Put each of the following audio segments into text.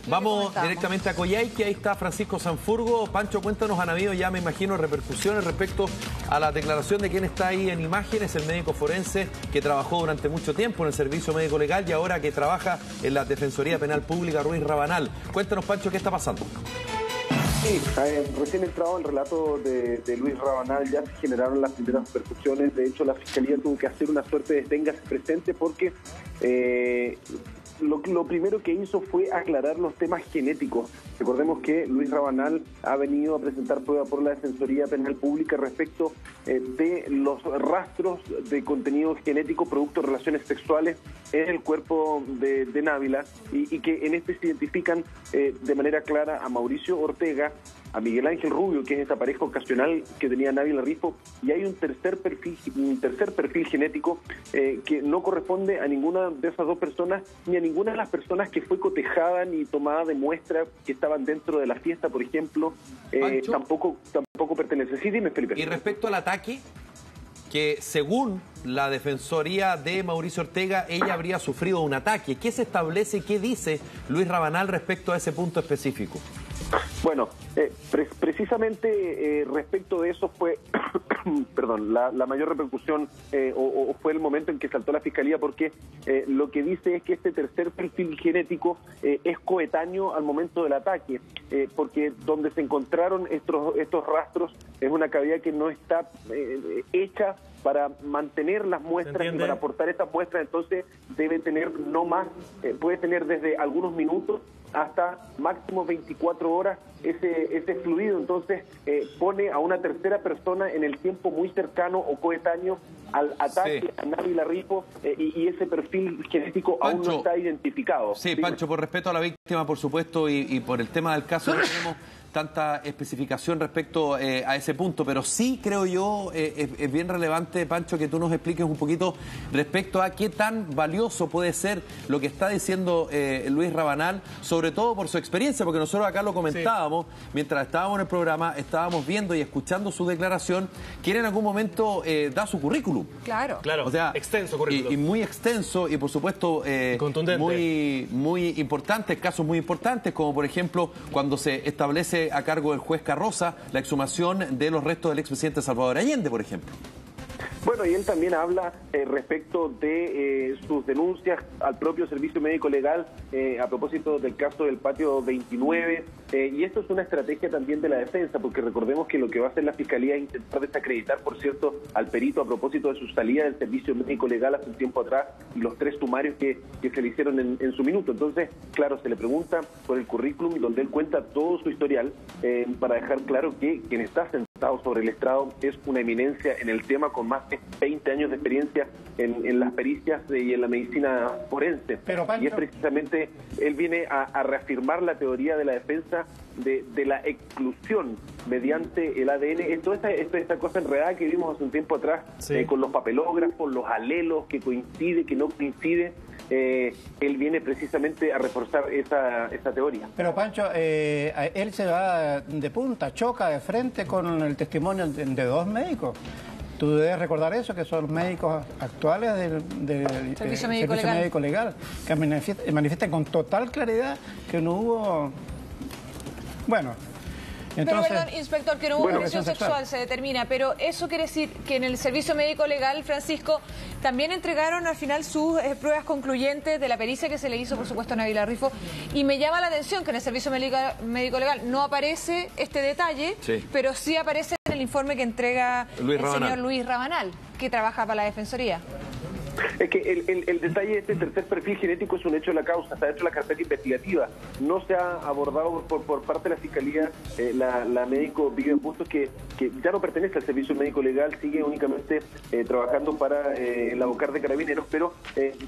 Vamos directamente a Coyhaique, ahí está Francisco Sanfurgo. Pancho, cuéntanos, han habido ya, me imagino, repercusiones respecto a la declaración de quién está ahí en imágenes, el médico forense que trabajó durante mucho tiempo en el Servicio Médico Legal y ahora que trabaja en la Defensoría Penal Pública, Ruiz Rabanal. Cuéntanos, Pancho, ¿qué está pasando? Sí, recién entrado el relato de Luis Rabanal, ya se generaron las primeras repercusiones. De hecho, la Fiscalía tuvo que hacer una suerte de téngase presente porque lo primero que hizo fue aclarar los temas genéticos. Recordemos que Luis Rabanal ha venido a presentar prueba por la Defensoría Penal Pública respecto de los rastros de contenido genético producto de relaciones sexuales en el cuerpo de Návila y que en este se identifican de manera clara a Mauricio Ortega, a Miguel Ángel Rubio, que es esta pareja ocasional que tenía Návila Rifo, y hay un tercer perfil genético que no corresponde a ninguna de esas dos personas, ni a ninguna de las personas que fue cotejada ni tomada de muestra que estaban dentro de la fiesta, por ejemplo, tampoco pertenece. Sí, dime, Felipe. Y respecto al ataque, que según la Defensoría de Mauricio Ortega, ella habría sufrido un ataque. ¿Qué se establece y qué dice Luis Rabanal respecto a ese punto específico? Bueno, precisamente respecto de eso fue, perdón, la mayor repercusión o fue el momento en que saltó la Fiscalía porque lo que dice es que este tercer perfil genético es coetáneo al momento del ataque, porque donde se encontraron estos rastros es una cavidad que no está hecha para mantener las muestras y para aportar estas muestras, entonces debe tener no más, puede tener desde algunos minutos hasta máximo 24 horas ese fluido, entonces pone a una tercera persona en el tiempo muy cercano o coetáneo al ataque a Návila Rifo y ese perfil genético Pancho, aún no está identificado. Sí, Pancho, por respeto a la víctima, por supuesto, y por el tema del caso no tenemos tanta especificación respecto a ese punto, pero sí creo yo es bien relevante, Pancho, que tú nos expliques un poquito respecto a qué tan valioso puede ser lo que está diciendo Luis Rabanal, sobre todo por su experiencia, porque nosotros acá lo comentábamos, mientras estábamos en el programa, estábamos viendo y escuchando su declaración, que en algún momento da su currículum. Claro. O sea, extenso currículum. Y muy extenso y por supuesto muy importantes, casos muy importantes, como por ejemplo cuando se establece a cargo del juez Carroza la exhumación de los restos del expresidente Salvador Allende, por ejemplo. Bueno, y él también habla respecto de sus denuncias al propio Servicio Médico Legal a propósito del caso del Patio 29, y esto es una estrategia también de la defensa, porque recordemos que lo que va a hacer la Fiscalía es intentar desacreditar, por cierto, al perito a propósito de su salida del Servicio Médico Legal hace un tiempo atrás y los 3 sumarios que se le hicieron en su minuto. Entonces, claro, se le pregunta por el currículum donde él cuenta todo su historial para dejar claro que quien está sentado sobre el estrado es una eminencia en el tema con más de 20 años de experiencia en las pericias y en la medicina forense. Pero, Pancho, y es precisamente, él viene a reafirmar la teoría de la defensa de la exclusión mediante el ADN. Esta cosa enredada que vimos hace un tiempo atrás con los papelógrafos, los alelos, que coincide, que no coincide. Él viene precisamente a reforzar esa teoría. Pero Pancho, él se va de punta, choca de frente con el testimonio de 2 médicos. Tú debes recordar eso, que son los médicos actuales del Servicio Médico Legal, que manifiestan con total claridad que no hubo... Bueno, entonces... Pero, perdón, inspector, que no hubo agresión sexual, se determina, pero eso quiere decir que en el Servicio Médico Legal, Francisco, también entregaron al final sus pruebas concluyentes de la pericia que se le hizo, por supuesto, a Návila Rifo, y me llama la atención que en el Servicio Médico Legal no aparece este detalle, pero sí aparece en el informe que entrega el señor Luis Rabanal, que trabaja para la Defensoría. Es que el detalle de este tercer perfil genético es un hecho de la causa, está dentro de la carpeta investigativa. No se ha abordado por parte de la Fiscalía, la médico Vivian Bustos, que ya no pertenece al Servicio Médico Legal, sigue únicamente trabajando para la Bocar de Carabineros, pero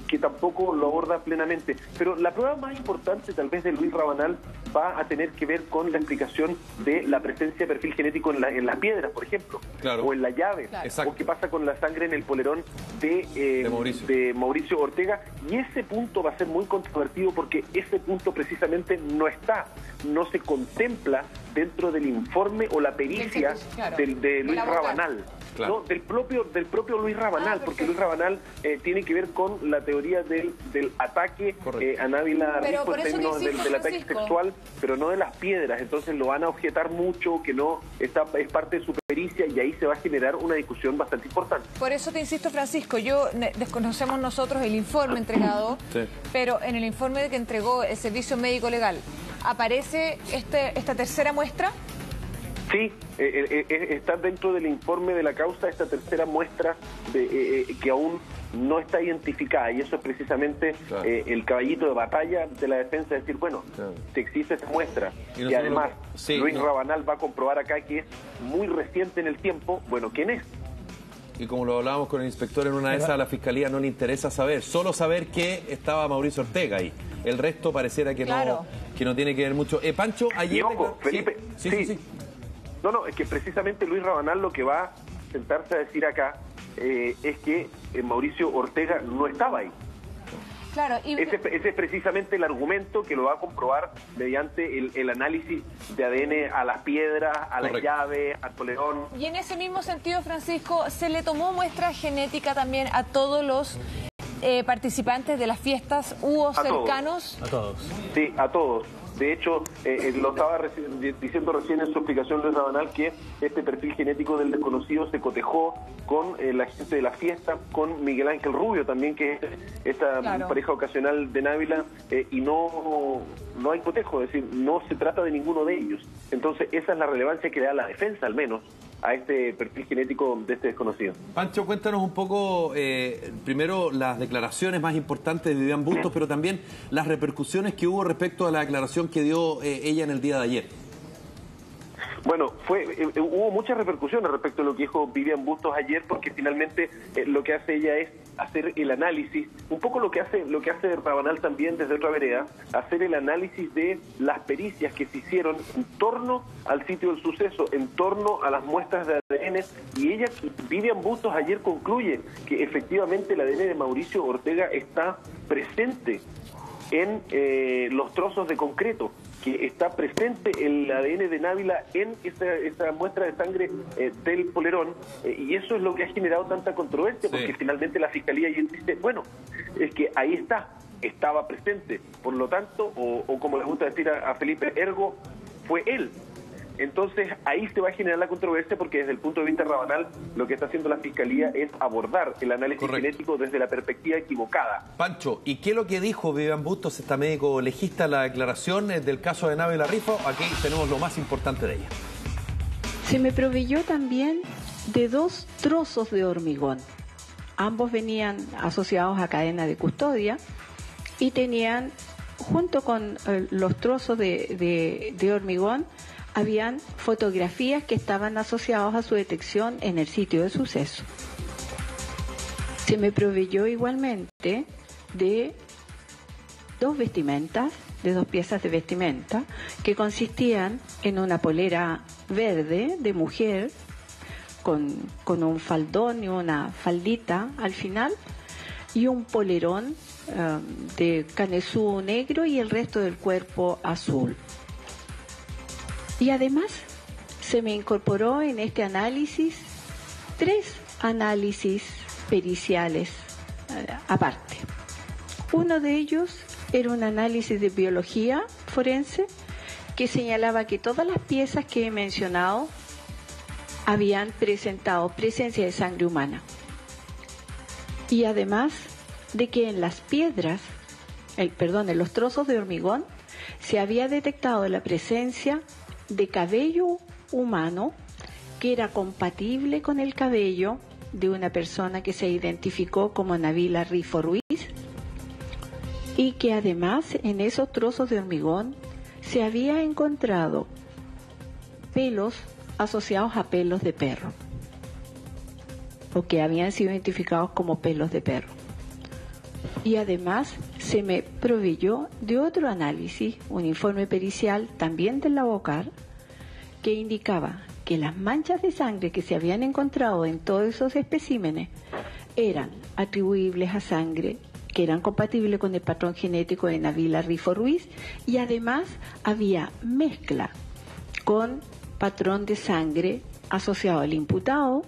que tampoco lo aborda plenamente. Pero la prueba más importante, tal vez, de Luis Rabanal va a tener que ver con la explicación de la presencia de perfil genético en las piedras, por ejemplo, o en la llave, o qué pasa con la sangre en el polerón de Mauricio Ortega, y ese punto va a ser muy controvertido porque ese punto precisamente no se contempla dentro del informe o la pericia de Luis Rabanal. Claro. No, del propio Luis Rabanal, porque Luis Rabanal tiene que ver con la teoría del ataque a Návila Rifo en términos del ataque sexual, pero no de las piedras. Entonces lo van a objetar mucho, que no es parte de su pericia, y ahí se va a generar una discusión bastante importante. Por eso te insisto, Francisco, desconocemos nosotros el informe entregado, pero en el informe que entregó el Servicio Médico Legal, ¿aparece esta tercera muestra? Sí, está dentro del informe de la causa esta tercera muestra que aún no está identificada, y eso es precisamente el caballito de batalla de la defensa, es decir, bueno, si existe esta muestra y además Luis Rabanal va a comprobar acá que es muy reciente en el tiempo, bueno, ¿quién es? Y como lo hablábamos con el inspector, en una de esas a la Fiscalía no le interesa saber, solo saber que estaba Mauricio Ortega ahí. El resto pareciera que no tiene que ver mucho. Pancho, ayer... Y ojo, Felipe, sí. No, es que precisamente Luis Rabanal lo que va a sentarse a decir acá es que Mauricio Ortega no estaba ahí. Claro, ese es precisamente el argumento que lo va a comprobar mediante el análisis de ADN a las piedras, a la llave, al polerón. Y en ese mismo sentido, Francisco, ¿se le tomó muestra genética también a todos los participantes de las fiestas cercanos? A todos. Sí, a todos. De hecho, lo estaba diciendo recién en su explicación Luis Rabanal, que este perfil genético del desconocido se cotejó con la gente de la fiesta, con Miguel Ángel Rubio también, que es esta pareja ocasional de Návila, y no hay cotejo, es decir, no se trata de ninguno de ellos. Entonces, esa es la relevancia que le da la defensa, al menos, a este perfil genético de este desconocido. Pancho, cuéntanos un poco, primero, las declaraciones más importantes de Vivian Bustos, pero también las repercusiones que hubo respecto a la declaración que dio ella en el día de ayer. Bueno, hubo muchas repercusiones respecto a lo que dijo Vivian Bustos ayer, porque finalmente lo que hace ella es hacer el análisis, un poco lo que hace Rabanal también desde otra vereda, hacer el análisis de las pericias que se hicieron en torno al sitio del suceso, en torno a las muestras de ADN, y Vivian Bustos ayer concluye que efectivamente el ADN de Mauricio Ortega está presente en los trozos de concreto, que está presente el ADN de Návila en esa muestra de sangre del polerón, y eso es lo que ha generado tanta controversia, porque finalmente la Fiscalía ya dice, bueno, es que ahí estaba presente, por lo tanto, o como les gusta decir a Felipe, ergo, fue él. Entonces ahí se va a generar la controversia, porque desde el punto de vista Rabanal lo que está haciendo la Fiscalía es abordar el análisis genético desde la perspectiva equivocada. Pancho, ¿y qué es lo que dijo Vivian Bustos, esta médico legista, la declaración del caso de Návila Rifo? Aquí tenemos lo más importante de ella. Se me proveyó también de 2 trozos de hormigón. Ambos venían asociados a cadena de custodia y tenían, junto con los trozos de hormigón, habían fotografías que estaban asociadas a su detección en el sitio de suceso. Se me proveyó igualmente de 2 vestimentas, de 2 piezas de vestimenta, que consistían en una polera verde de mujer, con un faldón y una faldita al final, y un polerón de canesú negro y el resto del cuerpo azul. Y además se me incorporó en este análisis 3 análisis periciales aparte. Uno de ellos era un análisis de biología forense que señalaba que todas las piezas que he mencionado habían presentado presencia de sangre humana. Y además de que en las piedras, en los trozos de hormigón, se había detectado la presencia de cabello humano que era compatible con el cabello de una persona que se identificó como Návila Rifo Ruiz, y que además en esos trozos de hormigón se había encontrado pelos asociados a pelos de perro, o que habían sido identificados como pelos de perro. Y además se me proveyó de otro análisis, un informe pericial también del Labocar, que indicaba que las manchas de sangre que se habían encontrado en todos esos especímenes eran atribuibles a sangre que eran compatibles con el patrón genético de Návila Rifo Ruiz, y además había mezcla con patrón de sangre asociado al imputado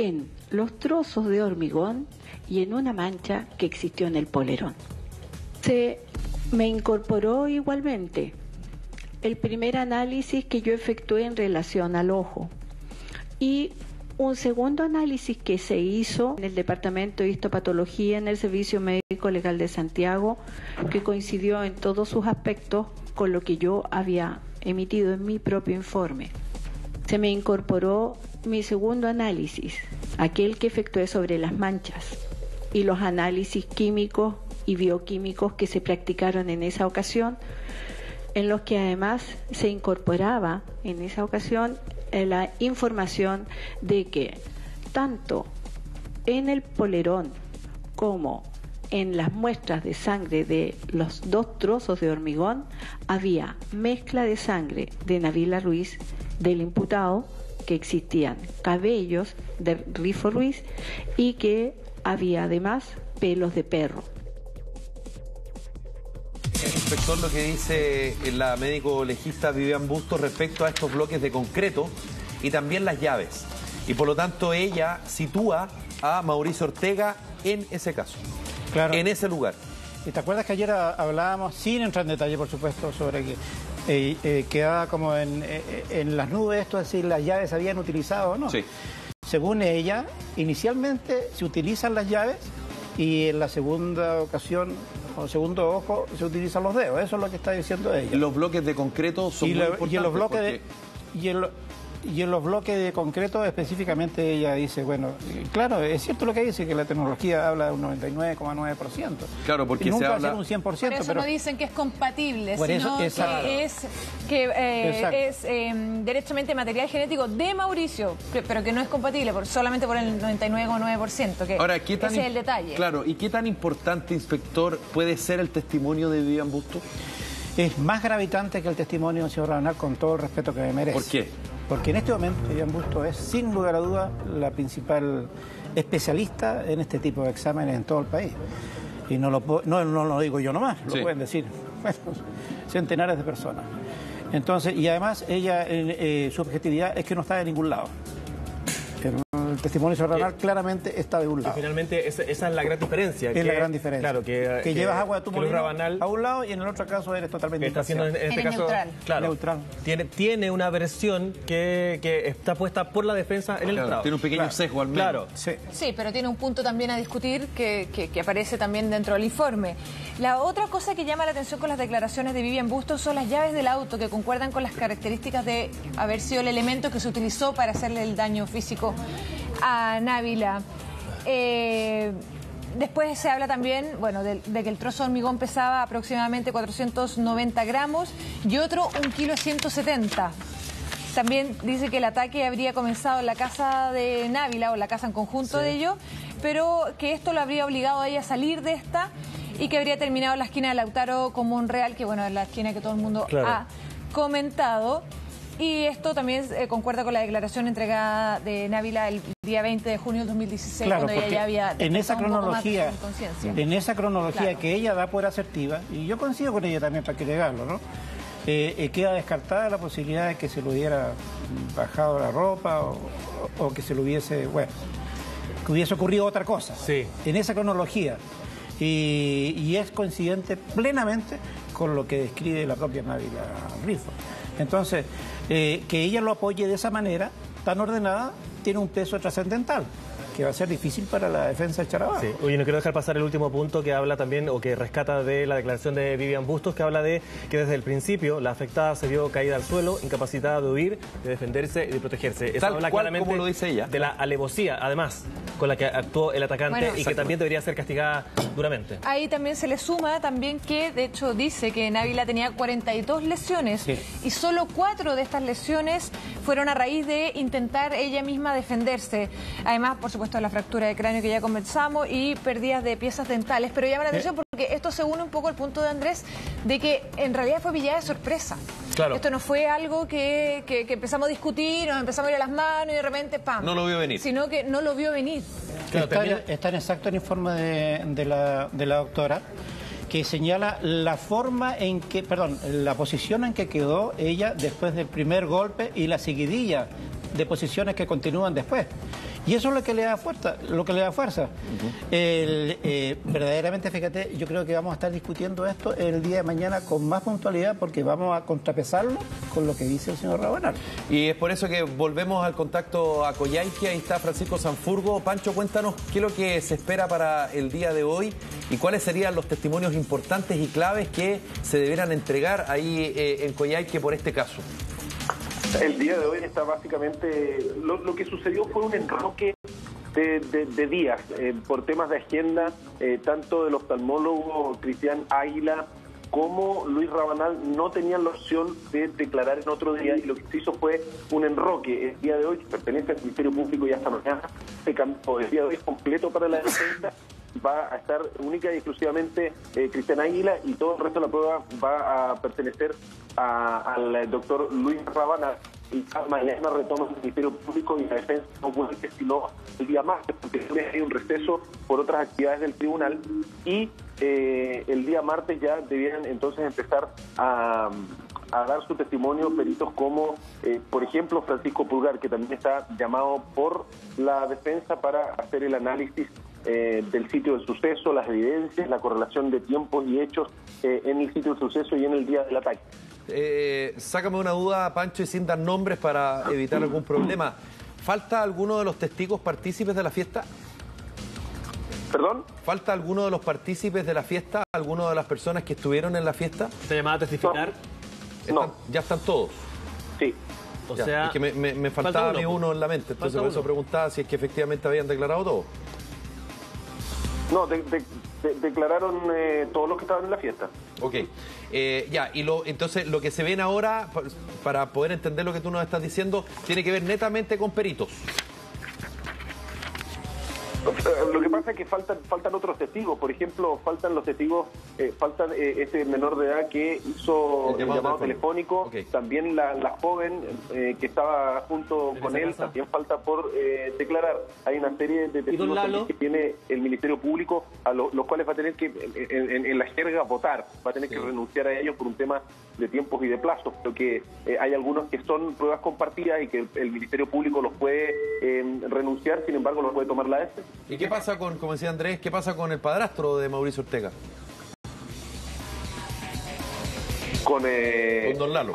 en los trozos de hormigón y en una mancha que existió en el polerón. Se me incorporó igualmente el primer análisis que yo efectué en relación al ojo y un segundo análisis que se hizo en el Departamento de Histopatología en el Servicio Médico Legal de Santiago, que coincidió en todos sus aspectos con lo que yo había emitido en mi propio informe. Se me incorporó mi segundo análisis, aquel que efectué sobre las manchas, y los análisis químicos y bioquímicos que se practicaron en esa ocasión, en los que además se incorporaba en esa ocasión la información de que tanto en el polerón como en las muestras de sangre de los 2 trozos de hormigón había mezcla de sangre de Nabila Ruiz, del imputado, que existían cabellos de Rifo Ruiz y que había además pelos de perro. Inspector, lo que dice la médico legista Vivian Bustos respecto a estos bloques de concreto y también las llaves. Y por lo tanto ella sitúa a Mauricio Ortega en ese caso, claro, en ese lugar. ¿Y te acuerdas que ayer hablábamos, sin entrar en detalle por supuesto, sobre que quedaba como en las nubes esto, es decir, las llaves se habían utilizado o no? Sí. Según ella, inicialmente se utilizan las llaves y en la segunda ocasión o segundo ojo se utilizan los dedos. Eso es lo que está diciendo ella. Los bloques de concreto son muy importantes. Y en los bloques de concreto específicamente ella dice, bueno, claro, es cierto lo que dice, que la tecnología habla de un 99,9%. Claro, porque nunca se va habla... a ser un 100%. Por eso pero... no dicen que es compatible, por sino eso, que es derechamente material genético de Mauricio, pero que no es compatible solamente por el 99,9%, que Ahora, ese es el detalle. Claro, ¿y qué tan importante, inspector, puede ser el testimonio de Vivian Bustos? Es más gravitante que el testimonio del señor Rabanal, con todo el respeto que me merece. ¿Por qué? Porque en este momento Vivian Bustos es, sin lugar a duda, la principal especialista en este tipo de exámenes en todo el país. Y no lo digo yo nomás, lo pueden decir centenares de personas. Entonces, y además ella, su objetividad es que no está de ningún lado. El testimonio Rabanal claramente está de un lado. Finalmente esa es la gran diferencia. Es la gran diferencia. Claro, que llevas agua de tu molino Rabanal a un lado y en el otro caso eres totalmente está haciendo en este caso neutral. Claro, neutral. Tiene una versión que está puesta por la defensa en el estrado. Tiene un pequeño sesgo al menos. Claro. Sí, pero tiene un punto también a discutir que aparece también dentro del informe. La otra cosa que llama la atención con las declaraciones de Vivian Bustos son las llaves del auto, que concuerdan con las características de haber sido el elemento que se utilizó para hacerle el daño físico a Nabila. Después se habla también, bueno, de que el trozo de hormigón pesaba aproximadamente 490 gramos y otro 1,170 kg. También dice que el ataque habría comenzado en la casa de Nabila o la casa en conjunto de ellos, pero que esto lo habría obligado a ella a salir de esta y que habría terminado en la esquina de Lautaro con Monreal, que bueno, es la esquina que todo el mundo ha comentado. Y esto también concuerda con la declaración entregada de Nabila el día 20 de junio del 2016, claro, cuando ella ya había en esa cronología, claro, que ella da por asertiva, y yo coincido con ella también para que negarlo, ¿no? Queda descartada la posibilidad de que se le hubiera bajado la ropa o que se le hubiese, bueno, que hubiese ocurrido otra cosa. Sí. En esa cronología. Y es coincidente plenamente con lo que describe la propia Nabila Rifo. Entonces, que ella lo apoye de esa manera, tan ordenada, tiene un peso trascendental, que va a ser difícil para la defensa de Charabajos. Sí. Oye, no quiero dejar pasar el último punto que habla también, o que rescata de la declaración de Vivian Bustos, que habla de que desde el principio la afectada se vio caída al suelo, incapacitada de huir, de defenderse y de protegerse. Eso Tal habla cual claramente como lo dice ella. de la alevosía, además, con la que actuó el atacante, bueno, y que también debería ser castigada duramente. Ahí también se le suma también que, de hecho, dice que Nabila tenía 42 lesiones y solo 4 de estas lesiones fueron a raíz de intentar ella misma defenderse. Además, por supuesto, la fractura de cráneo que ya conversamos y pérdidas de piezas dentales. Pero llama la atención porque esto se une un poco al punto de Andrés de que en realidad fue pillada de sorpresa. Claro. Esto no fue algo que empezamos a discutir, nos empezamos a ir a las manos y de repente ¡pam! No lo vio venir. Sino que no lo vio venir. Claro, está en exacto el informe de la doctora, que señala la forma en que, la posición en que quedó ella después del primer golpe y la seguidilla de posiciones que continúan después. Y eso es lo que le da fuerza. Verdaderamente, fíjate, yo creo que vamos a estar discutiendo esto el día de mañana con más puntualidad porque vamos a contrapesarlo con lo que dice el señor Rabanal. Y es por eso que volvemos al contacto a Coyhaique. Ahí está Francisco Sanfurgo. Pancho, cuéntanos qué es lo que se espera para el día de hoy y cuáles serían los testimonios importantes y claves que se debieran entregar ahí en Coyhaique por este caso. El día de hoy está básicamente... Lo que sucedió fue un enroque de días por temas de agenda, tanto del oftalmólogo Cristian Águila como Luis Rabanal no tenían la opción de declarar en otro día y lo que se hizo fue un enroque. El día de hoy, que pertenece al Ministerio Público y hasta mañana, se cambió. El día de hoy es completo para la defensa. Va a estar única y exclusivamente Cristian Águila y todo el resto de la prueba va a pertenecer al doctor Luis Rabanal. Y mañana retoma el Ministerio Público y la defensa no puede ser sino el día martes, porque hay un receso por otras actividades del tribunal y el día martes ya debieran entonces empezar a dar su testimonio peritos como, por ejemplo, Francisco Pulgar, que también está llamado por la defensa para hacer el análisis del sitio del suceso, las evidencias, la correlación de tiempos y hechos en el sitio del suceso y en el día del ataque. Sácame una duda, Pancho, y sin dar nombres para evitar algún problema. ¿Falta alguno de los testigos partícipes de la fiesta? ¿Perdón? ¿Falta alguno de los partícipes de la fiesta? ¿Alguno de las personas que estuvieron en la fiesta? ¿Está llamada a testificar? No. ¿Ya están todos? Sí. O Ya, sea, es que me faltaba a mí uno en la mente, entonces por eso preguntaba si es que efectivamente habían declarado todos. No, declararon todos los que estaban en la fiesta. Ok. Entonces lo que se ven ahora, para poder entender lo que tú nos estás diciendo, tiene que ver netamente con peritos. Lo que pasa es que faltan otros testigos. Por ejemplo, faltan los testigos, este menor de edad que hizo el llamado telefónico. Okay. También la joven que estaba junto con él, también falta por declarar. Hay una serie de testigos que tiene el Ministerio Público, a los cuales va a tener que, en la jerga, votar. Va a tener que renunciar a ellos por un tema de tiempos y de plazos. Pero que hay algunos que son pruebas compartidas y que el Ministerio Público los puede renunciar, sin embargo, los puede tomar la defensa. ¿Y qué pasa con, como decía Andrés, qué pasa con el padrastro de Mauricio Ortega? Con Don Lalo.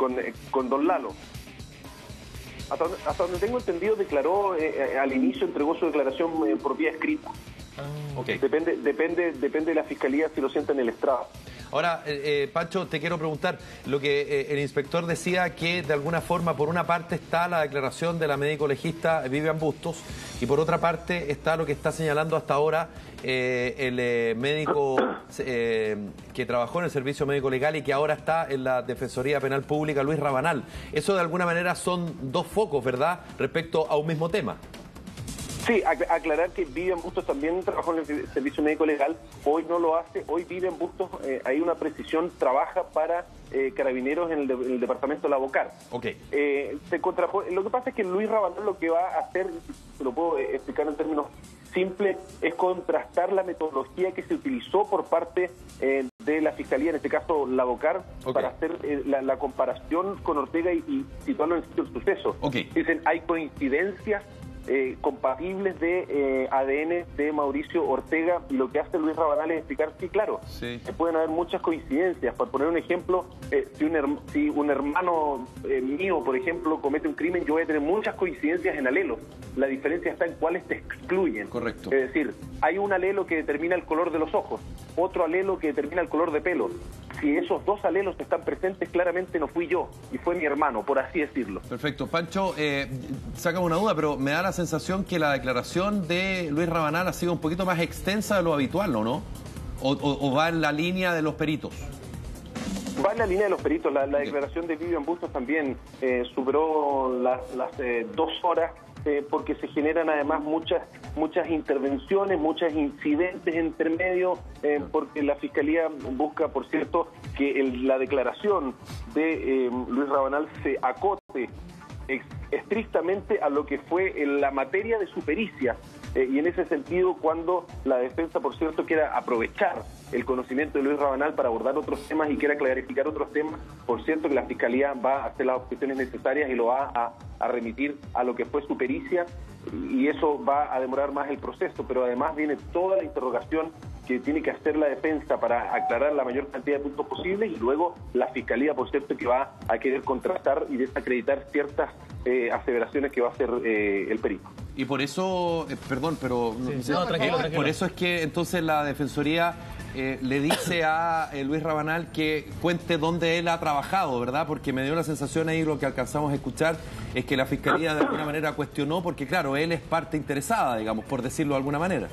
Con Don Lalo. Hasta donde tengo entendido, declaró al inicio, entregó su declaración por vía escrita. Okay. Depende de la Fiscalía si lo sienta en el estrado. Ahora, Pancho, te quiero preguntar, lo que el inspector decía que de alguna forma, por una parte está la declaración de la médico legista Vivian Bustos y por otra parte está lo que está señalando hasta ahora el médico que trabajó en el Servicio Médico Legal y que ahora está en la Defensoría Penal Pública, Luis Rabanal. Eso de alguna manera son dos focos, ¿verdad?, respecto a un mismo tema. Sí, aclarar que Vivian Bustos también trabajó en el Servicio Médico Legal, hoy no lo hace, hoy Vivian Bustos, hay una precisión, trabaja para Carabineros en el departamento de la Bocar. Okay. Se contrapone. Lo que pasa es que Luis Rabanal lo que va a hacer, se lo puedo explicar en términos simples, es contrastar la metodología que se utilizó por parte de la Fiscalía, en este caso la Bocar, para hacer la comparación con Ortega y situarlo en el sitio del suceso. Dicen, hay coincidencias compatibles de ADN de Mauricio Ortega, y lo que hace Luis Rabanal es explicar, sí, claro, pueden haber muchas coincidencias. Por poner un ejemplo, si un hermano mío, por ejemplo, comete un crimen, yo voy a tener muchas coincidencias en alelos. La diferencia está en cuáles te excluyen. Correcto. Es decir, hay un alelo que determina el color de los ojos, otro alelo que determina el color de pelo. Si esos dos alelos están presentes, claramente no fui yo, y fue mi hermano, por así decirlo. Perfecto. Pancho, sácame una duda, pero me da la sensación que la declaración de Luis Rabanal ha sido un poquito más extensa de lo habitual, ¿no? ¿O va en la línea de los peritos? Va en la línea de los peritos. La declaración de Vivian Bustos también superó las 2 horas, porque se generan además muchas intervenciones, muchos incidentes entre medio, porque la Fiscalía busca, por cierto, que la declaración de Luis Rabanal se acote estrictamente a lo que fue la materia de su pericia. Y en ese sentido, cuando la defensa, por cierto, quiera aprovechar el conocimiento de Luis Rabanal para abordar otros temas y quiera clarificar otros temas, por cierto que la Fiscalía va a hacer las objeciones necesarias y lo va a remitir a lo que fue su pericia, y eso va a demorar más el proceso, pero además viene toda la interrogación que tiene que hacer la defensa para aclarar la mayor cantidad de puntos posibles, y luego la Fiscalía, por cierto, que va a querer contrastar y desacreditar ciertas aseveraciones que va a hacer el perito. Y por eso, perdón, pero... Sí, no, tranquilo. Por eso es que entonces la Defensoría le dice a Luis Rabanal que cuente dónde él ha trabajado, ¿verdad? Porque me dio la sensación ahí, lo que alcanzamos a escuchar, es que la Fiscalía de alguna manera cuestionó, porque claro, él es parte interesada, digamos, por decirlo de alguna manera.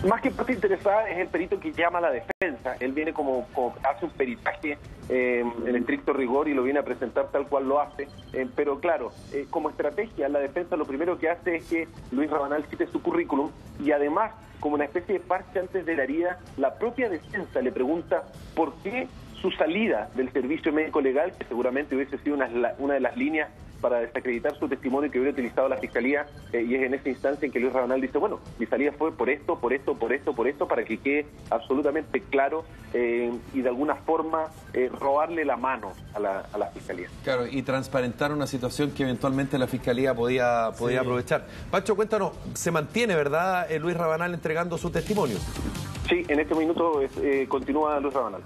Más que parte interesada es el perito que llama a la defensa. Él viene como hace un peritaje en estricto rigor y lo viene a presentar tal cual lo hace. Pero claro, como estrategia, la defensa lo primero que hace es que Luis Rabanal cite su currículum, y además, como una especie de parche antes de la herida, la propia defensa le pregunta por qué su salida del servicio médico legal, que seguramente hubiese sido una de las líneas para desacreditar su testimonio que hubiera utilizado la Fiscalía, y es en esa instancia en que Luis Rabanal dice, bueno, mi salida fue por esto, para que quede absolutamente claro, y de alguna forma robarle la mano a la Fiscalía. Claro, y transparentar una situación que eventualmente la Fiscalía podía aprovechar. Pancho, cuéntanos, se mantiene, ¿verdad, Luis Rabanal entregando su testimonio? Sí, en este minuto continúa Luis Rabanal.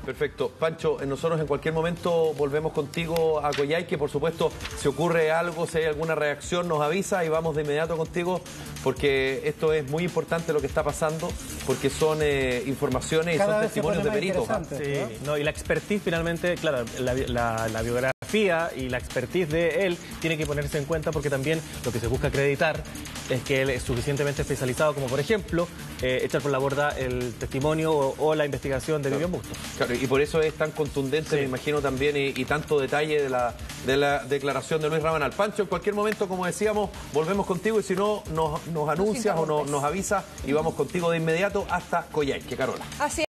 Perfecto. Pancho, nosotros en cualquier momento volvemos contigo a Coyhaique. Por supuesto, si ocurre algo, si hay alguna reacción, nos avisa y vamos de inmediato contigo, porque esto es muy importante lo que está pasando, porque son informaciones y son testimonios de peritos. Sí, ¿no? Y la expertise finalmente, claro, la biografía y la expertise de él tiene que ponerse en cuenta, porque también lo que se busca acreditar es que él es suficientemente especializado como, por ejemplo, echar por la borda el testimonio o la investigación de Vivian Bustos. Claro, y por eso es tan contundente, me imagino también, y tanto detalle de la declaración de Luis Rabanal. Pancho, en cualquier momento, como decíamos, volvemos contigo, y si no, nos anuncias o nos avisas y vamos contigo de inmediato hasta Coyhaique, Carola. Así